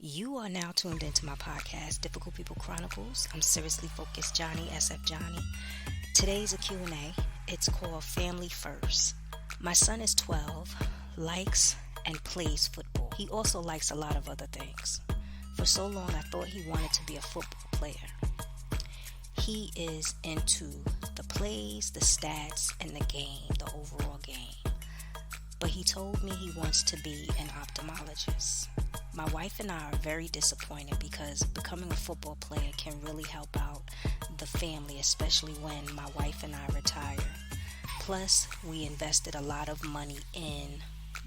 You are now tuned into my podcast, Difficult People Chronicles. I'm Seriously Focused Johnnie, SF Johnnie. Today's a Q&A. It's called Family First. My son is 12, likes and plays football. He also likes a lot of other things. For so long, I thought he wanted to be a football player. He is into the plays, the stats, and the game, the overall game. But he told me he wants to be an ophthalmologist. My wife and I are very disappointed because becoming a football player can really help out the family, especially when my wife and I retire. Plus, we invested a lot of money in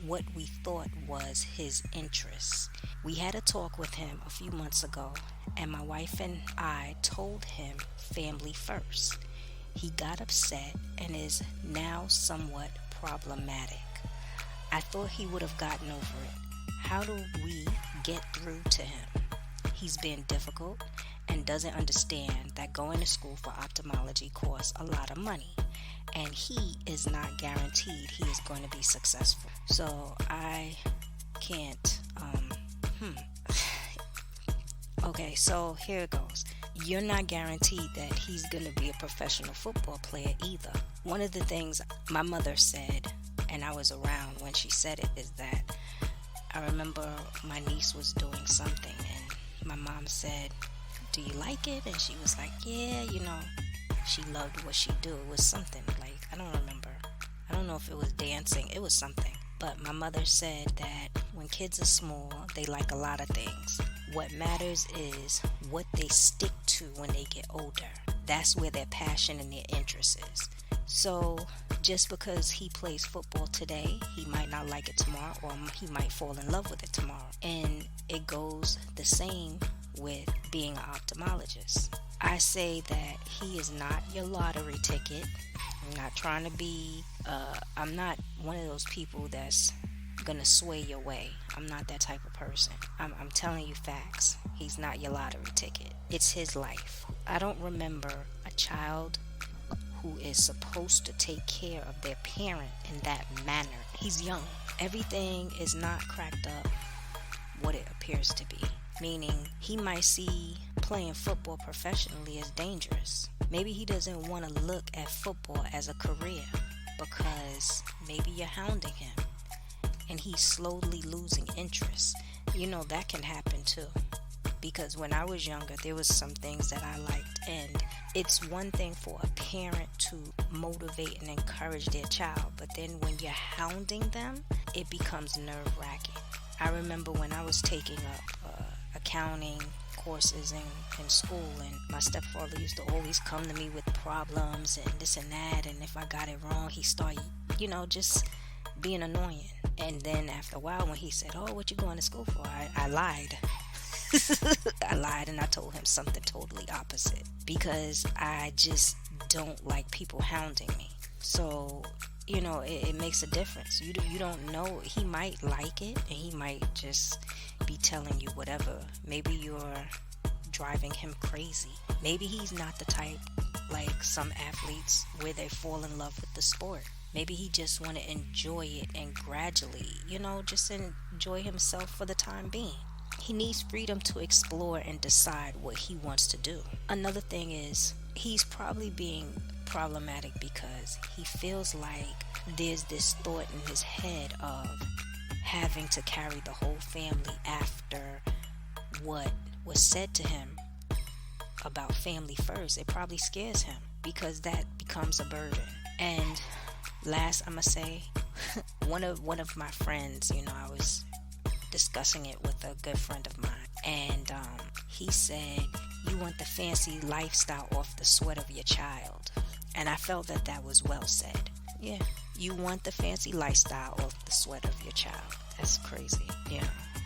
what we thought was his interests. We had a talk with him a few months ago, and my wife and I told him family first. He got upset and is now somewhat problematic. I thought he would have gotten over it. How do we get through to him? He's being difficult and doesn't understand that going to school for ophthalmology costs a lot of money, and he is not guaranteed he is going to be successful. So I can't, Okay, so here it goes. You're not guaranteed that he's going to be a professional football player either. One of the things my mother said, and I was around when she said it, is that I remember my niece was doing something and my mom said, "Do you like it?" And she was like, "Yeah, she loved what she do." It was something like, I don't remember. I don't know if it was dancing. It was something. But my mother said that when kids are small, they like a lot of things. What matters is what they stick to when they get older. That's where their passion and their interest is. So just because he plays football today, he might not like it tomorrow, or he might fall in love with it tomorrow. And it goes the same with being an ophthalmologist. I say that he is not your lottery ticket. I'm not trying to be, I'm not one of those people that's gonna sway your way. I'm not that type of person. I'm telling you facts. He's not your lottery ticket. It's his life. I don't remember a child who is supposed to take care of their parent in that manner. He's young. Everything is not cracked up what it appears to be. Meaning, he might see playing football professionally as dangerous. Maybe he doesn't want to look at football as a career because maybe you're hounding him and he's slowly losing interest. That can happen too. Because when I was younger, there was some things that I liked, and it's one thing for a parent to motivate and encourage their child, but then when you're hounding them, it becomes nerve-wracking. I remember when I was taking up accounting courses in school, and my stepfather used to always come to me with problems and this and that, and if I got it wrong, he started, just being annoying. And then after a while, when he said, "Oh, what you going to school for?" I lied. I lied and I told him something totally opposite because I just don't like people hounding me. So, it makes a difference. You don't know. He might like it and he might just be telling you whatever. Maybe you're driving him crazy. Maybe he's not the type like some athletes where they fall in love with the sport. Maybe he just want to enjoy it and gradually, just enjoy himself for the time being. He needs freedom to explore and decide what he wants to do. Another thing is, he's probably being problematic because he feels like there's this thought in his head of having to carry the whole family after what was said to him about family first. It probably scares him because that becomes a burden. And last, I'm gonna say, one of my friends, I was discussing it with a good friend of mine, and he said, "You want the fancy lifestyle off the sweat of your child." And I felt that was well said. Yeah, you want the fancy lifestyle off the sweat of your child. That's crazy.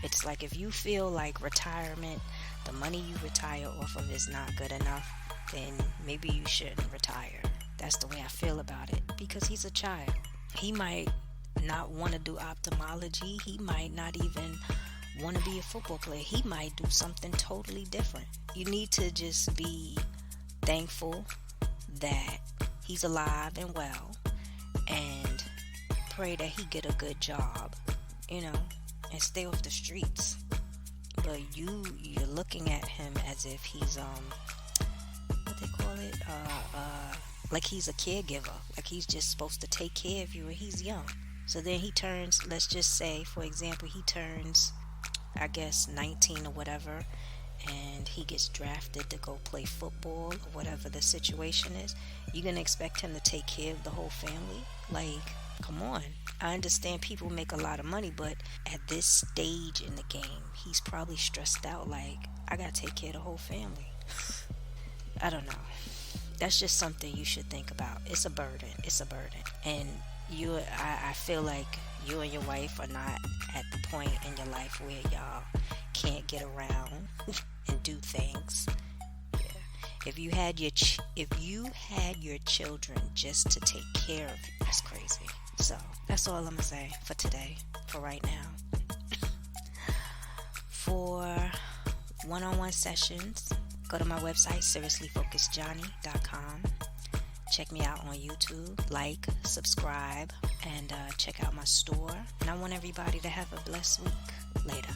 It's like if you feel like retirement, the money you retire off of is not good enough, then maybe you shouldn't retire. That's the way I feel about it, because he's a child. He might not want to do ophthalmology. He might not even want to be a football player. He might do something totally different. You need to just be thankful that he's alive and well, and pray that he get a good job, and stay off the streets. but you're looking at him as if he's what they call it, like he's a caregiver, like he's just supposed to take care of you and he's young. So then he turns, let's just say for example, he turns, I guess, 19 or whatever, and he gets drafted to go play football or whatever the situation is. You're gonna expect him to take care of the whole family? Like, come on. I understand people make a lot of money, but at this stage in the game, he's probably stressed out, like, I gotta take care of the whole family. I don't know. That's just something you should think about. It's a burden. It's a burden. And I feel like you and your wife are not at the point in your life where y'all can't get around and do things. Yeah. If you had your children just to take care of you, that's crazy. So that's all I'm gonna say for today, for right now. For one-on-one sessions, go to my website, seriouslyfocusedjohnnie.com. Check me out on YouTube, like, subscribe, and check out my store. And I want everybody to have a blessed week. Later.